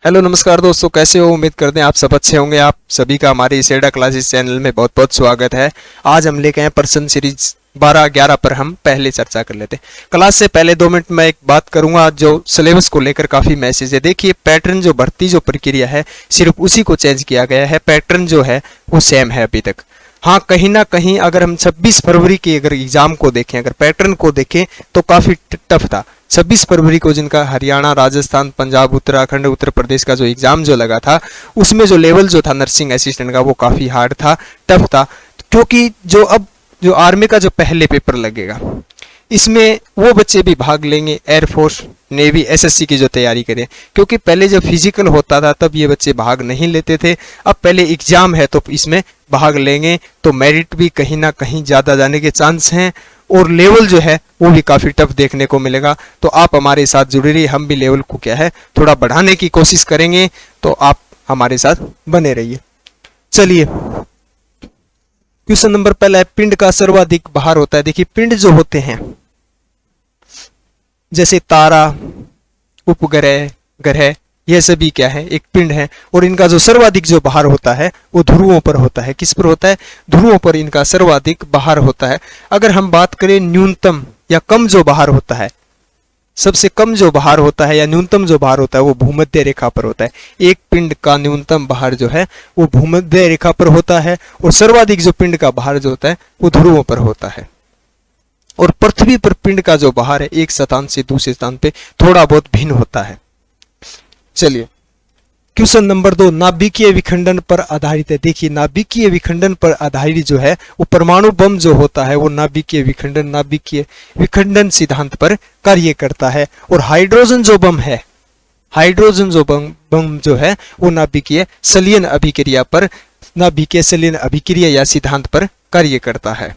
Hello नमस्कार दोस्तों, कैसे हो? उम्मीद करते हैं आप सब अच्छे होंगे। आप सभी का हमारे सेडा क्लासेस चैनल में बहुत बहुत स्वागत है। आज हम लेके आए पर्सन सीरीज 12-11 पर हम पहले चर्चा कर लेते हैं। क्लास से पहले 2 मिनट में एक बात करूंगा जो सिलेबस को लेकर काफ़ी मैसेज है। देखिए, पैटर्न जो भर्ती जो प्रक्रिया है सिर्फ उसी को चेंज किया गया है, पैटर्न जो है वो सेम है अभी तक। हाँ, कहीं ना कहीं अगर हम 26 फरवरी के अगर एग्जाम को देखें, अगर पैटर्न को देखें तो काफ़ी टफ था। 26 फरवरी को जिनका हरियाणा, राजस्थान, पंजाब, उत्तराखंड, उत्तर प्रदेश का जो एग्जाम जो लगा था, उसमें जो लेवल जो था नर्सिंग असिस्टेंट का वो काफ़ी हार्ड था, टफ था। क्योंकि जो आर्मी का जो पहले पेपर लगेगा, इसमें वो बच्चे भी भाग लेंगे, एयरफोर्स, नेवी, एसएससी की जो तैयारी करें। क्योंकि पहले जब फिजिकल होता था तब ये बच्चे भाग नहीं लेते थे। अब पहले एग्जाम है तो इसमें भाग लेंगे तो मेरिट भी कहीं ना कहीं ज़्यादा जाने के चांस हैं और लेवल जो है वो भी काफ़ी टफ देखने को मिलेगा। तो आप हमारे साथ जुड़े रहिए, हम भी लेवल को क्या है थोड़ा बढ़ाने की कोशिश करेंगे, तो आप हमारे साथ बने रहिए। चलिए, क्वेश्चन नंबर पहला है, पिंड का सर्वाधिक भार होता है। देखिए, पिंड जो होते हैं जैसे तारा, उपग्रह, ग्रह, यह सभी क्या है, एक पिंड है और इनका जो सर्वाधिक जो भार होता है वो ध्रुवों पर होता है। किस पर होता है? ध्रुवों पर इनका सर्वाधिक भार होता है। अगर हम बात करें न्यूनतम या कम जो भार होता है, सबसे कम जो भार होता है या न्यूनतम जो भार होता है वो भूमध्य रेखा पर होता है। एक पिंड का न्यूनतम भार जो है वो भूमध्य रेखा पर होता है और सर्वाधिक जो पिंड का भार जो होता है वो ध्रुवों पर होता है। और पृथ्वी पर पिंड का जो भार है एक स्थान से दूसरे स्थान पे थोड़ा बहुत भिन्न होता है। चलिए, क्वेश्चन नंबर 2, नाभिकीय विखंडन पर आधारित है। देखिए, नाभिकीय विखंडन पर आधारित जो है वो परमाणु बम जो होता है वो नाभिकीय विखंडन सिद्धांत पर कार्य करता है। और हाइड्रोजन जो बम है, हाइड्रोजन जो बम जो है वो नाभिकीय संलयन अभिक्रिया या सिद्धांत पर कार्य करता है।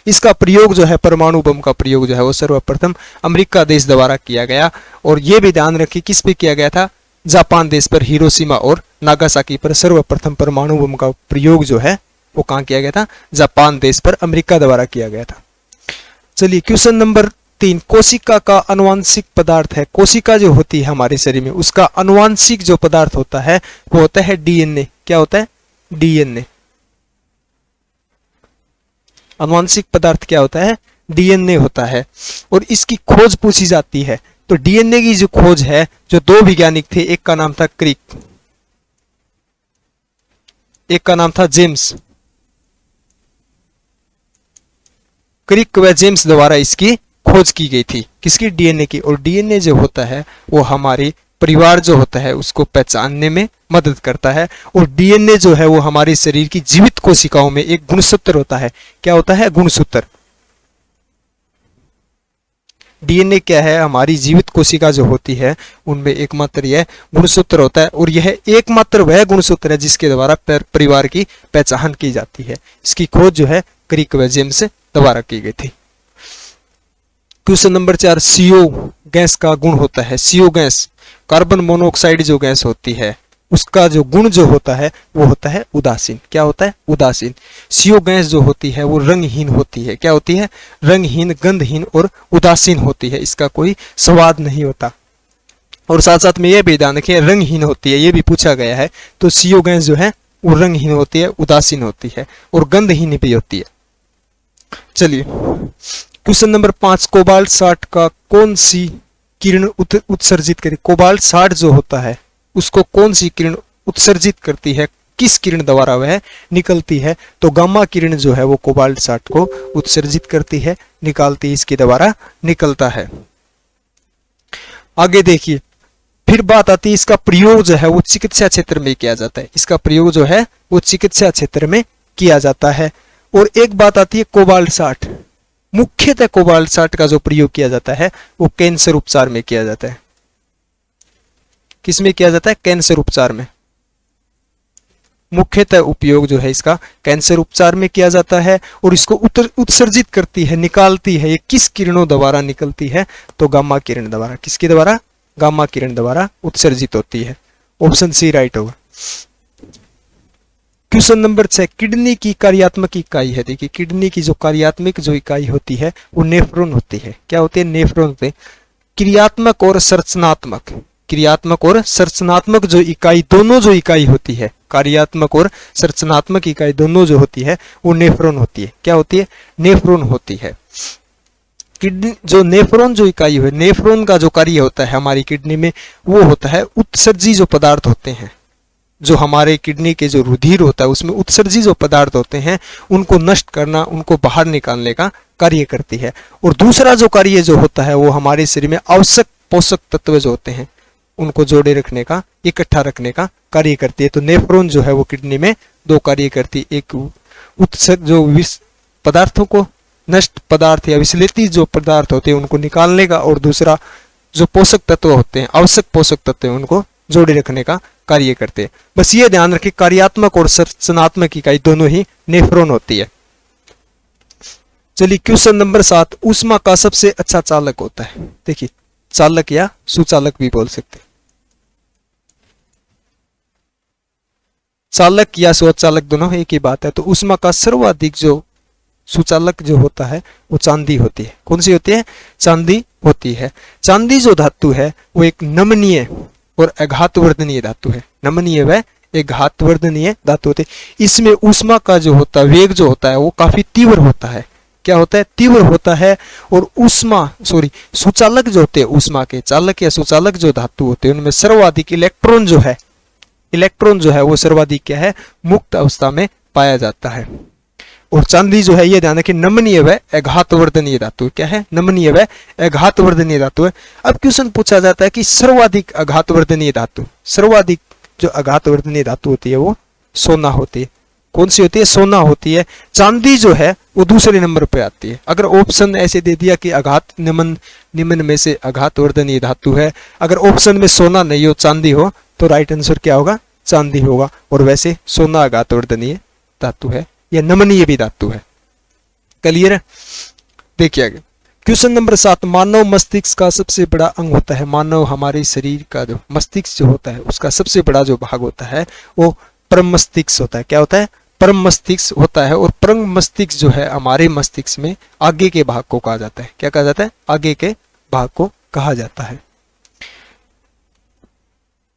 इसका प्रयोग जो है, परमाणु बम का प्रयोग जो है वो सर्वप्रथम अमेरिका देश द्वारा किया गया। और ये भी ध्यान रखिए किस पे किया गया था? जापान देश पर, हिरोशिमा और नागासाकी पर सर्वप्रथम परमाणु बम का प्रयोग जो है वो कहाँ किया गया था? जापान देश पर अमेरिका द्वारा किया गया था। चलिए, क्वेश्चन नंबर 3, कोशिका का अनुवांशिक पदार्थ है। कोशिका जो होती है हमारे शरीर में, उसका अनुवांशिक जो पदार्थ होता है वो होता है डीएनए। क्या होता है? डीएनए। अनुवांशिक पदार्थ क्या होता है? डीएनए होता है। और इसकी खोज पूछी जाती है तो डीएनए की जो खोज है, जो 2 वैज्ञानिक थे, एक का नाम था क्रिक, एक का नाम था जेम्स। क्रिक व जेम्स द्वारा इसकी खोज की गई थी। किसकी? डीएनए की। और डीएनए जो होता है वो हमारे परिवार जो होता है उसको पहचानने में मदद करता है। और डीएनए जो है वो हमारे शरीर की जीवित कोशिकाओं में एक गुणसूत्र होता है। क्या होता है? गुणसूत्र। डीएनए क्या है? हमारी जीवित कोशिका जो होती है उनमें एकमात्र यह गुणसूत्र होता है और यह एकमात्र वह गुणसूत्र है जिसके द्वारा परिवार की पहचान की जाती है। इसकी खोज जो है क्रिक व जेम्स द्वारा की गई थी। क्वेश्चन नंबर 4, CO गैस का गुण होता है। CO गैस, कार्बन मोनोऑक्साइड जो गैस होती है उसका जो गुण जो होता है वो होता है उदासीन। क्या होता है? उदासीन। CO गैस जो होती है वो रंगहीन होती है। क्या होती है? रंगहीन, गंधहीन और उदासीन होती है। इसका कोई स्वाद नहीं होता। और साथ साथ में यह भी ध्यान रखिए, रंगहीन होती है, ये भी पूछा गया है। तो CO गैस जो है वो रंगहीन होती है, उदासीन होती है और गंधहीन भी होती है। चलिए, क्वेश्चन नंबर 5, कोबाल्ट 60 का कौन सी किरण उत्सर्जित करे? कोबाल्ट 60 जो होता है उसको कौन सी किरण उत्सर्जित करती है? किस किरण द्वारा वह निकलती है? तो गामा किरण जो है वो कोबाल्ट 60 को उत्सर्जित करती है, निकालती है, इसके द्वारा निकलता है। आगे देखिए, फिर बात आती है इसका प्रयोग जो है वो चिकित्सा क्षेत्र में किया जाता है। इसका प्रयोग जो है वो चिकित्सा क्षेत्र में किया जाता है। और एक बात आती है कोबाल्ट 60, मुख्यतः कोबाल्ट 60 का जो प्रयोग किया जाता है वो कैंसर उपचार में किया जाता है। किसमें किया जाता है? कैंसर उपचार में। मुख्यतः उपयोग जो है इसका कैंसर उपचार में किया जाता है। और इसको उत्सर्जित करती है, निकालती है, ये किस किरणों द्वारा निकलती है? तो गामा किरण द्वारा। किसके द्वारा? गामा किरण द्वारा उत्सर्जित होती है। ऑप्शन सी राइट होगा। क्वेश्चन नंबर 6, किडनी की कार्यात्मक इकाई है। देखिए, किडनी की जो कार्यात्मक जो इकाई होती है वो नेफ्रॉन होती है। क्या होती है? नेफ्रॉन होते हैं। क्रियात्मक और संरचनात्मक, क्रियात्मक और संरचनात्मक जो इकाई, दोनों जो इकाई होती है, कार्यात्मक और संरचनात्मक इकाई दोनों जो होती है वो नेफ्रॉन होती है। क्या होती है? नेफ्रॉन होती है। किडनी जो नेफ्रॉन जो इकाई है, नेफ्रॉन का जो कार्य होता है हमारी किडनी में, वो होता है उत्सर्जी जो पदार्थ होते हैं, जो हमारे किडनी के जो रुधिर होता है उसमें उत्सर्जी जो पदार्थ होते हैं उनको नष्ट करना, उनको बाहर निकालने का कार्य करती है। और दूसरा जो कार्य जो होता है वो हमारे शरीर में आवश्यक पोषक तत्व जो होते हैं उनको जोड़े रखने का, इकट्ठा रखने का कार्य करती है। तो नेफ्रॉन जो है वो किडनी में दो कार्य करती है, एक उत्सर्ग जो विष पदार्थों को, नष्ट पदार्थ या विसलेती जो पदार्थ होते हैं उनको निकालने का, और दूसरा जो पोषक तत्व होते हैं, आवश्यक पोषक तत्व उनको जोड़े रखने का कार्य करते हैं। बस ये ध्यान रखें, कार्यात्मक और संरचनात्मक इकाई दोनों ही नेफ्रॉन होती है। चलिए क्वेश्चन नंबर 7, ऊष्मा का सबसे अच्छा चालक होता है। देखिए, चालक या सुचालक भी बोल सकते हैं। चालक या स्वचालक दोनों एक ही बात है। तो ऊष्मा का सर्वाधिक जो सुचालक जो होता है वो चांदी होती है। कौन सी होती है? चांदी होती है। चांदी जो धातु है वो एक नमनीय और आघातवर्धनीय धातु है। नमनीय व आघातवर्धनीय धातु होते हैं। इसमें ऊष्मा का जो होता है, वेग जो होता है वो काफी तीव्र होता है। क्या होता है? तीव्र होता है। और सुचालक जो होते हैं, ऊष्मा के चालक या सुचालक जो धातु होते हैं उनमें सर्वाधिक इलेक्ट्रॉन जो है वो सर्वाधिक क्या है? मुक्त अवस्था में पाया जाता है। और चांदी जो है ये ध्यान रखें नमनीय व आघातवर्धनीय धातु। क्या है? नमनीय व आघातवर्धनीय धातु है। अब क्वेश्चन पूछा जाता है कि सर्वाधिक आघातवर्धनीय धातु, सर्वाधिक जो आघातवर्धनीय धातु होती है वो सोना होती है। कौन सी होती है? सोना होती है। चांदी जो है वो दूसरे नंबर पे आती है। अगर ऑप्शन ऐसे दे दिया कि निम्न में से आघातवर्धनीय धातु है, अगर ऑप्शन में सोना नहीं हो, चांदी हो, तो राइट आंसर क्या होगा? चांदी होगा। और वैसे सोना आघातवर्धनीय धातु है या नमनीय भी धातु है। क्लियर है? देखिए आगे क्वेश्चन नंबर 7, मानव मस्तिष्क का सबसे बड़ा अंग होता है। मानव हमारे शरीर का जो मस्तिष्क जो होता है उसका सबसे बड़ा जो भाग होता है वो परम मस्तिष्क होता है। क्या होता है? परम मस्तिष्क होता है। और परम मस्तिष्क जो है हमारे मस्तिष्क में आगे के भाग को कहा जाता है। क्या कहा जाता है? आगे के भाग को कहा जाता है।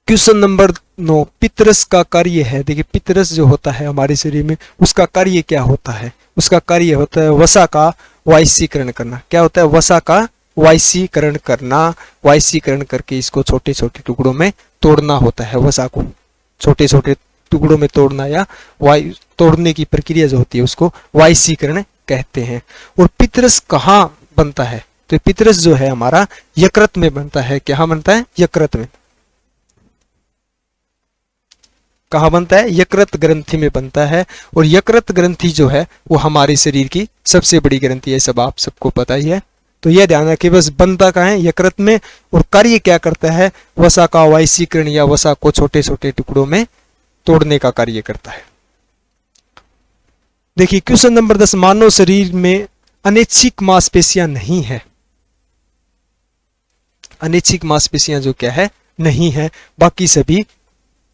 क्वेश्चन नंबर 9, पितरस का कार्य है। देखिए पितरस जो होता है हमारे शरीर में उसका कार्य क्या होता है? उसका कार्य होता है वसा का वायसीकरण करना। क्या होता है? वसा का वायसीकरण करना। वायसीकरण करके इसको छोटे छोटे टुकड़ों में तोड़ना होता है। वसा को छोटे छोटे टुकड़ों में तोड़ना या तोड़ने की प्रक्रिया जो होती है उसको वायसीकरण कहते हैं। और पितरस कहाँ बनता है? तो पितरस जो है हमारा यकृत में बनता है। क्या बनता है? यकृत में। कहाँ बनता है? यकृत ग्रंथि में बनता है। और यकृत ग्रंथि जो है वो हमारे शरीर की सबसे बड़ी ग्रंथि है। सब आप सबको पता ही है। तो यह ध्यान रखिए, बस बनता कहाँ है? यकृत में। और कार्य क्या करता है? वसा का वायसीकरण या वसा को छोटे छोटे टुकड़ों में तोड़ने का कार्य करता है। देखिए क्वेश्चन नंबर 10, मानव शरीर में अनैच्छिक मांसपेशियां नहीं है। अनैच्छिक मांसपेशियां जो क्या है? नहीं है। बाकी सभी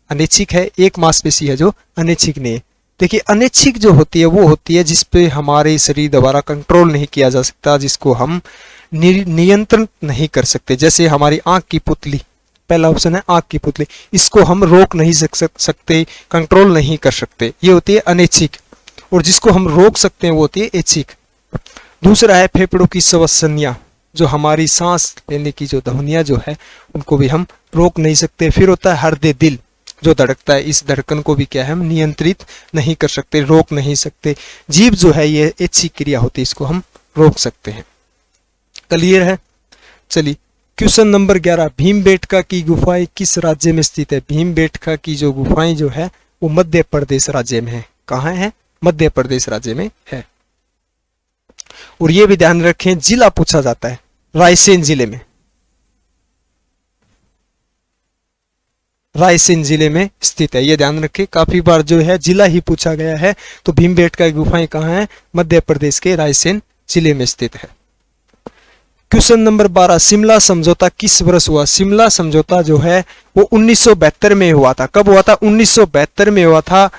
अनैच्छिक है। एक मांसपेशी है जो अनैच्छिक नहीं है। देखिए अनैच्छिक जो होती है वो होती है जिसपे हमारे शरीर द्वारा कंट्रोल नहीं किया जा सकता, जिसको हम नियंत्रण नहीं कर सकते। जैसे हमारी आंख की पुतली, पहला ऑप्शन है आंख की पुतली, इसको हम रोक नहीं सकते, कंट्रोल नहीं कर सकते, ये होती है अनैच्छिक। और जिसको हम रोक सकते हैं वो होती है ऐच्छिक। दूसरा है फेफड़ों की श्वसनियां, जो हमारी सांस लेने की जो ध्वनियां जो है उनको भी हम रोक नहीं सकते। फिर होता है हृदय, दिल जो धड़कता है, इस धड़कन को भी क्या है? हम नियंत्रित नहीं कर सकते, रोक नहीं सकते। जीभ जो है ये ऐच्छिक क्रिया होती है, इसको हम रोक सकते हैं। क्लियर है? चलिए क्वेश्चन नंबर 11, भीमबेटका की गुफाएं किस राज्य में स्थित है? भीमबेटका की जो गुफाएं जो है वो मध्य प्रदेश राज्य में है। कहाँ है? मध्य प्रदेश राज्य में है। और ये भी ध्यान रखें, जिला पूछा जाता है, रायसेन जिले में, रायसेन जिले में स्थित है। ये ध्यान रखें, काफी बार जो है जिला ही पूछा गया है। तो भीमबेटका की गुफाएं कहाँ हैं? मध्य प्रदेश के रायसेन जिले में स्थित है। क्वेश्चन नंबर 12, शिमला समझौता किस वर्ष हुआ? शिमला समझौता जो है वो 1972 में हुआ था। कब हुआ था? 1972 में हुआ था।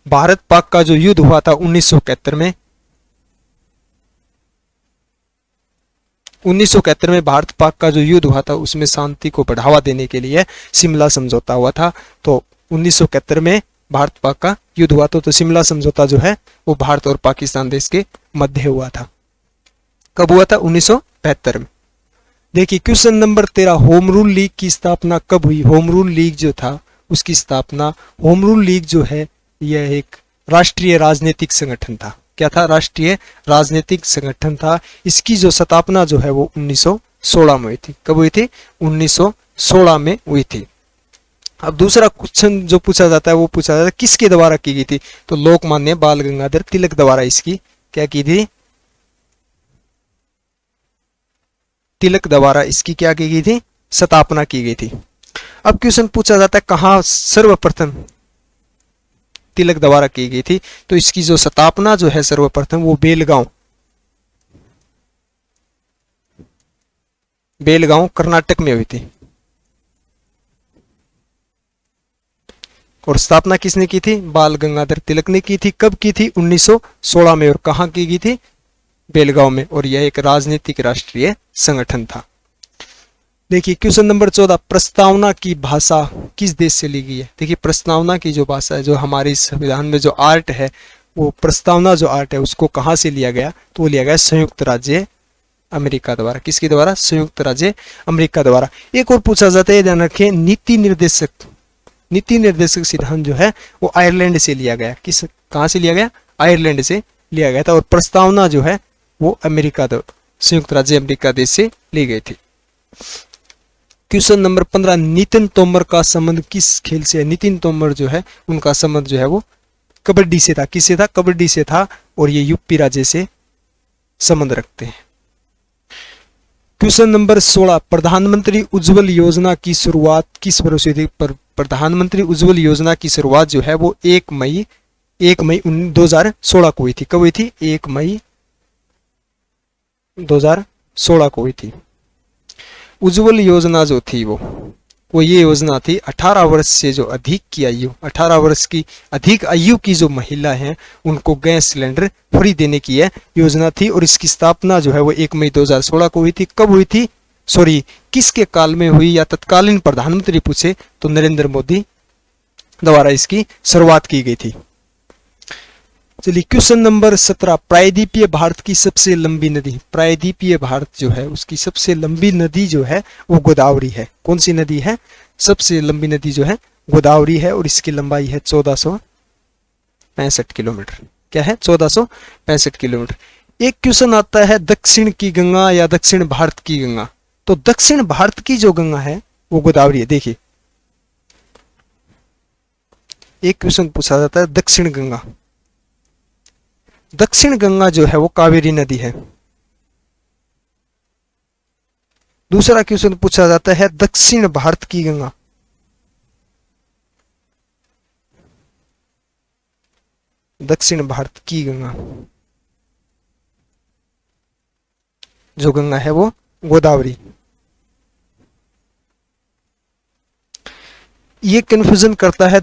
भारत पाक का जो युद्ध हुआ था 1971 में, 1971 में भारत पाक का जो युद्ध हुआ था उसमें शांति को बढ़ावा देने के लिए शिमला समझौता हुआ था। तो 1971 में भारत पाक का युद्ध हुआ तो शिमला समझौता जो है वो भारत और पाकिस्तान देश के मध्य हुआ था। कब हुआ था? 1972 में। देखिए question number 13, home rule league की स्थापना कब हुई? होम रूल लीग जो था उसकी स्थापना, होम रूल लीग जो है यह एक राष्ट्रीय राजनीतिक संगठन था। क्या था? राष्ट्रीय राजनीतिक संगठन था। इसकी जो स्थापना जो है वो 1916 में हुई थी। कब हुई थी? 1916 में हुई थी। अब दूसरा क्वेश्चन जो पूछा जाता है वो पूछा जाता है किसके द्वारा की गई थी? तो लोकमान्य बाल गंगाधर तिलक द्वारा इसकी क्या की थी? तिलक द्वारा इसकी क्या की गई थी? स्थापना की गई थी। अब क्वेश्चन पूछा जाता है कहां सर्वप्रथम तिलक द्वारा की गई थी? तो इसकी जो स्थापना जो है सर्वप्रथम वो बेलगांव कर्नाटक में हुई थी। और स्थापना किसने की थी? बाल गंगाधर तिलक ने की थी। कब की थी? 1916 में। और कहां की गई थी? बेलगांव में। और यह एक राजनीतिक राष्ट्रीय संगठन था। देखिए क्वेश्चन नंबर 14, प्रस्तावना की भाषा किस देश से ली गई है? देखिए प्रस्तावना की जो भाषा है, जो हमारी संविधान में जो आर्ट है, वो प्रस्तावना जो आर्ट है उसको कहां से लिया गया? तो वो लिया गया संयुक्त राज्य अमेरिका द्वारा। किसके द्वारा? संयुक्त राज्य अमेरिका द्वारा। एक और पूछा जाता है, ध्यान रखें, नीति निर्देशक सिद्धांत जो है वो आयरलैंड से लिया गया। कहां से लिया गया? आयरलैंड से लिया गया था। और प्रस्तावना जो है वो संयुक्त राज्य अमेरिका देश से ली गई थी। क्वेश्चन नंबर 15, नितिन तोमर का संबंध किस खेल से है? नितिन तोमर जो है उनका संबंध जो है वो कबड्डी से था। किससे था? कबड्डी से था। और ये यूपी राज्य से संबंध रखते हैं। क्वेश्चन नंबर 16, प्रधानमंत्री उज्ज्वल योजना की शुरुआत किस वर्ष हुई थी? प्रधानमंत्री उज्ज्वल योजना की शुरुआत जो है वो 1 मई 2016 को हुई थी। कब हुई थी? 1 मई 2016 को हुई थी। उज्ज्वल योजना जो थी वो ये योजना थी 18 वर्ष से जो अधिक की आयु, 18 वर्ष की अधिक आयु की जो महिला हैं उनको गैस सिलेंडर फ्री देने की यह योजना थी। और इसकी स्थापना जो है वो 1 मई 2016 को हुई थी। कब हुई थी? किसके काल में हुई या तत्कालीन प्रधानमंत्री पूछे तो नरेंद्र मोदी द्वारा इसकी शुरुआत की गई थी। चलिए क्वेश्चन नंबर 17, प्रायद्वीपीय भारत की सबसे लंबी नदी। प्रायद्वीपीय भारत जो है उसकी सबसे लंबी नदी जो है वो गोदावरी है। कौन सी नदी है? सबसे लंबी नदी जो है गोदावरी है। और इसकी लंबाई है 1465 किलोमीटर। क्या है? 1465 किलोमीटर। एक क्वेश्चन आता है दक्षिण की गंगा या दक्षिण भारत की गंगा। तो दक्षिण भारत की जो गंगा है वो गोदावरी है। देखिए एक क्वेश्चन पूछा जाता है दक्षिण गंगा। दक्षिण गंगा जो है वो कावेरी नदी है। दूसरा क्वेश्चन पूछा जाता है दक्षिण भारत की गंगा। दक्षिण भारत की गंगा जो गंगा है वो गोदावरी। ये कंफ्यूजन करता है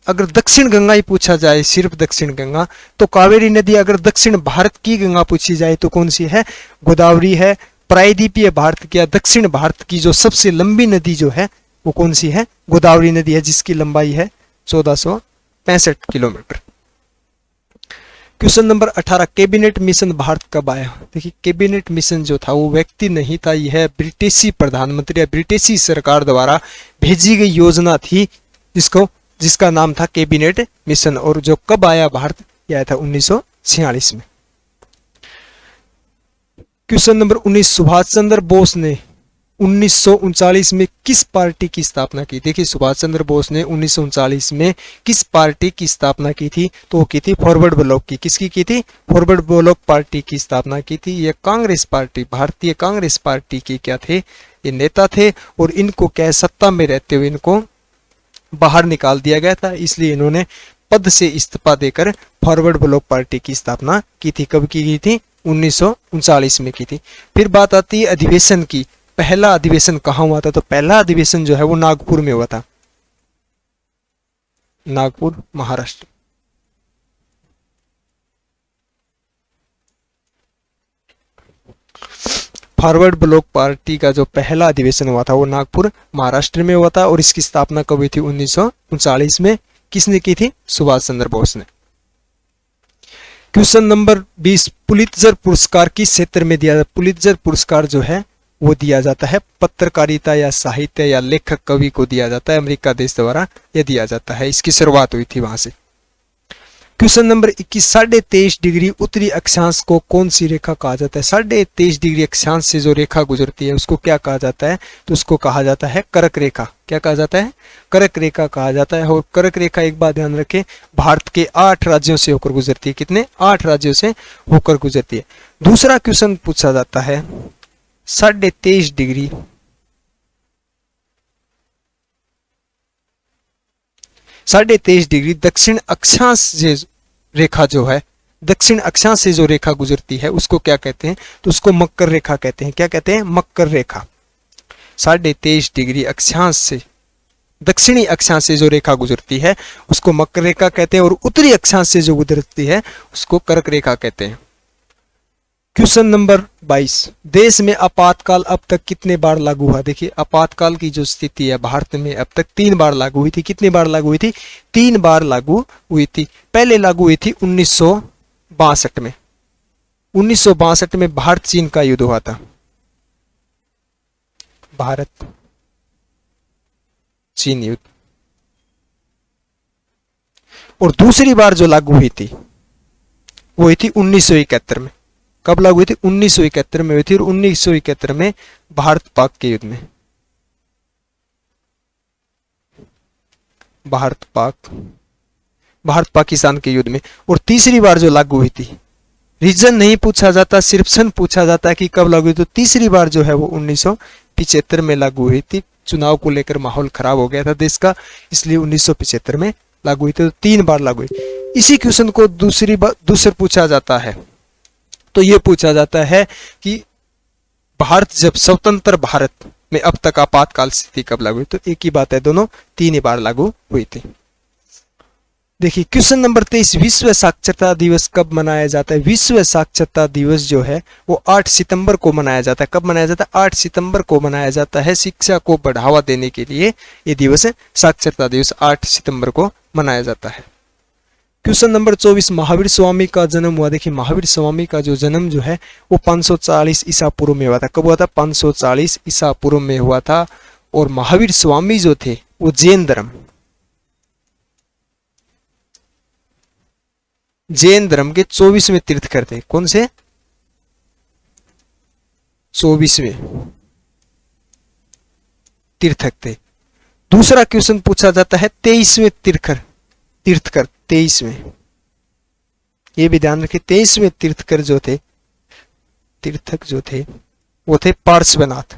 अगर दक्षिण गंगा ही पूछा जाए, सिर्फ दक्षिण गंगा, तो कावेरी नदी। अगर दक्षिण भारत की गंगा पूछी जाए तो कौन सी है? गोदावरी है। प्रायद्वीपीय भारत की या दक्षिण भारत की जो सबसे लंबी नदी जो है वो कौन सी है? गोदावरी नदी है, जिसकी लंबाई है 1465 kilometre. Question number 18, cabinet mission Bharat कब आया? देखिए कैबिनेट मिशन जो था वो व्यक्ति नहीं था, यह ब्रिटिशी प्रधानमंत्री या ब्रिटिशी सरकार द्वारा भेजी गई योजना थी जिसका नाम था कैबिनेट मिशन। और जो कब आया भारत? यह आया था 1946 में। क्वेश्चन नंबर 19, सुभाष चंद्र बोस ने 1939 में किस पार्टी की स्थापना की? देखिए सुभाष चंद्र बोस ने 1939 में किस पार्टी की स्थापना की थी? तो वो की थी फॉरवर्ड ब्लॉक की। किसकी की थी? फॉरवर्ड ब्लॉक पार्टी की स्थापना की थी। ये कांग्रेस पार्टी, भारतीय कांग्रेस पार्टी के क्या थे? ये नेता थे। और इनको क्या सत्ता में रहते हुए इनको बाहर निकाल दिया गया था, इसलिए इन्होंने पद से इस्तीफा देकर फॉरवर्ड ब्लॉक पार्टी की स्थापना की थी। कब की गई थी? 1939 में की थी। फिर बात आती है अधिवेशन की। पहला अधिवेशन कहाँ हुआ था? तो पहला अधिवेशन जो है वो नागपुर में हुआ था। Nagpur, Maharashtra. Forward block party का जो पहला अधिवेशन हुआ था वो नागपुर महाराष्ट्र में हुआ था और इसकी स्थापना कब हुई थी? 1939 में। किसने की थी? सुभाष चंद्र बोस ने। क्वेश्चन नंबर 20, पुलित्जर पुरस्कार किस क्षेत्र में दिया जाता है? पुलित्जर पुरस्कार जो है वो दिया जाता है पत्रकारिता या साहित्य या लेखक कवि को दिया जाता है, अमेरिका देश द्वारा यह दिया जाता है, इसकी शुरुआत हुई थी वहां से। क्वेश्चन नंबर 21, 23.5 डिग्री उत्तरी अक्षांश को कौन सी रेखा कहा जाता है? 23.5 डिग्री अक्षांश से जो रेखा गुजरती है उसको क्या कहा जाता है? तो उसको कहा जाता है कर्क रेखा। क्या कहा जाता है? कर्क रेखा कहा जाता है। और कर्क रेखा, एक बात ध्यान रखें, भारत के 8 राज्यों से होकर गुजरती है। कितने? 8 राज्यों से होकर गुजरती है। दूसरा क्वेश्चन पूछा जाता है 23.5 डिग्री 23.5 डिग्री दक्षिण अक्षांश से रेखा जो है, दक्षिण अक्षांश से जो रेखा गुजरती है उसको क्या कहते हैं? तो उसको मकर रेखा कहते हैं। क्या कहते हैं? मकर रेखा। 23.5 डिग्री अक्षांश से, दक्षिणी अक्षांश से जो रेखा गुजरती है उसको मकर रेखा कहते हैं और उत्तरी अक्षांश से जो गुजरती है उसको कर्क रेखा कहते हैं। क्वेश्चन नंबर 22, देश में आपातकाल अब तक कितने बार लागू हुआ? देखिए, आपातकाल की जो स्थिति है भारत में अब तक 3 बार लागू हुई थी। कितनी बार लागू हुई थी? 3 बार लागू हुई थी। पहले लागू हुई थी 1962 में। 1962 में भारत चीन का युद्ध हुआ था। भारत चीन युद्ध। और दूसरी बार जो लागू हुई थी वो हुई थी 1971 में। कब लागू हुई थी? 1971 में हुई थी और 1971 में भारत पाक के युद्ध में, भारत पाकिस्तान के युद्ध में। और तीसरी बार जो लागू हुई थी, रीजन नहीं पूछा जाता, सिर्फ सन पूछा जाता है कि कब लागू हुई। तो तीसरी बार जो है वो 1975 में लागू हुई थी। चुनाव को लेकर माहौल खराब हो गया था देश का, इसलिए 1975 में लागू हुई थी। तो 3 बार लागू हुई। इसी क्वेश्चन को दूसरे पूछा जाता है, तो ये पूछा जाता है कि भारत जब स्वतंत्र भारत में अब तक आपातकाल स्थिति कब लागू हुई? तो एक ही बात है, दोनों 3 ही बार लागू हुई थी। देखिए क्वेश्चन नंबर 23, विश्व साक्षरता दिवस कब मनाया जाता है? विश्व साक्षरता दिवस जो है वो 8 सितंबर को मनाया जाता है। कब मनाया जाता है? 8 सितंबर को मनाया जाता है। शिक्षा को बढ़ावा देने के लिए ये दिवस है, साक्षरता दिवस 8 सितंबर को मनाया जाता है। क्वेश्चन नंबर 24, महावीर स्वामी का जन्म हुआ। देखिए, महावीर स्वामी का जो जन्म जो है वो 540 ईसा पूर्व में हुआ था। कब हुआ था? 540 ईसा पूर्व में हुआ था। और महावीर स्वामी जो थे वो जैन धर्म के 24वें तीर्थकर थे। कौन से? 24वें तीर्थक थे। दूसरा क्वेश्चन पूछा जाता है 23वें तीर्थकर 23वें, ये भी ध्यान रखिए, 23वें तीर्थकर जो थे, तीर्थक जो थे वो थे पार्श्वनाथ।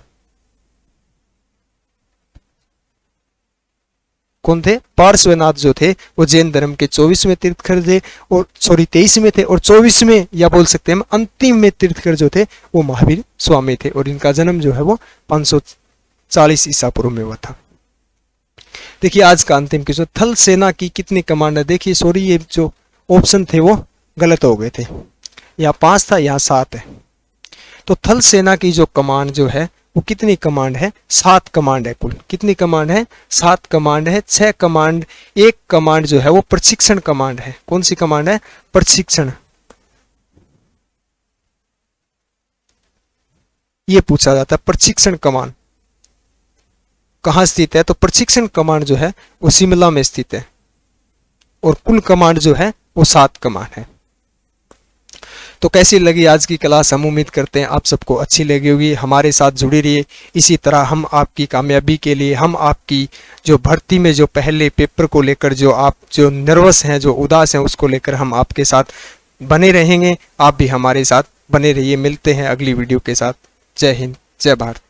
कौन थे? पार्श्वनाथ जो थे वो जैन धर्म के 24वें तीर्थकर थे, और 23वें थे। और 24वें या बोल सकते हैं अंतिम में तीर्थकर जो थे वो महावीर स्वामी थे, और इनका जन्म जो है वो 540 ईसा पूर्व में हुआ था। देखिए आज का अंतिम क्वेश्चन, थल सेना की कितनी कमांड है? देखिए सॉरी, ये जो ऑप्शन थे वो गलत हो गए थे, यहाँ 5 था, यहाँ 7 है। तो थल सेना की जो कमांड जो है वो कितनी कमांड है? 7 कमांड है कुल। कितनी कमांड है? 7 कमांड है। 6 कमांड, एक कमांड जो है वो प्रशिक्षण कमांड है। कौन सी कमांड है? प्रशिक्षण। ये पूछा जाता है प्रशिक्षण कमांड कहाँ स्थित है? तो प्रशिक्षण कमांड जो है वो शिमला में स्थित है, और कुल कमांड जो है वो 7 कमांड है। तो कैसी लगी आज की क्लास? हम उम्मीद करते हैं आप सबको अच्छी लगी होगी। हमारे साथ जुड़ी रहिए। इसी तरह हम आपकी कामयाबी के लिए, हम आपकी जो भर्ती में जो पहले पेपर को लेकर जो आप जो नर्वस हैं, जो उदास हैं, उसको लेकर हम आपके साथ बने रहेंगे। आप भी हमारे साथ बने रहिए। मिलते हैं अगली वीडियो के साथ। जय हिंद, जय भारत।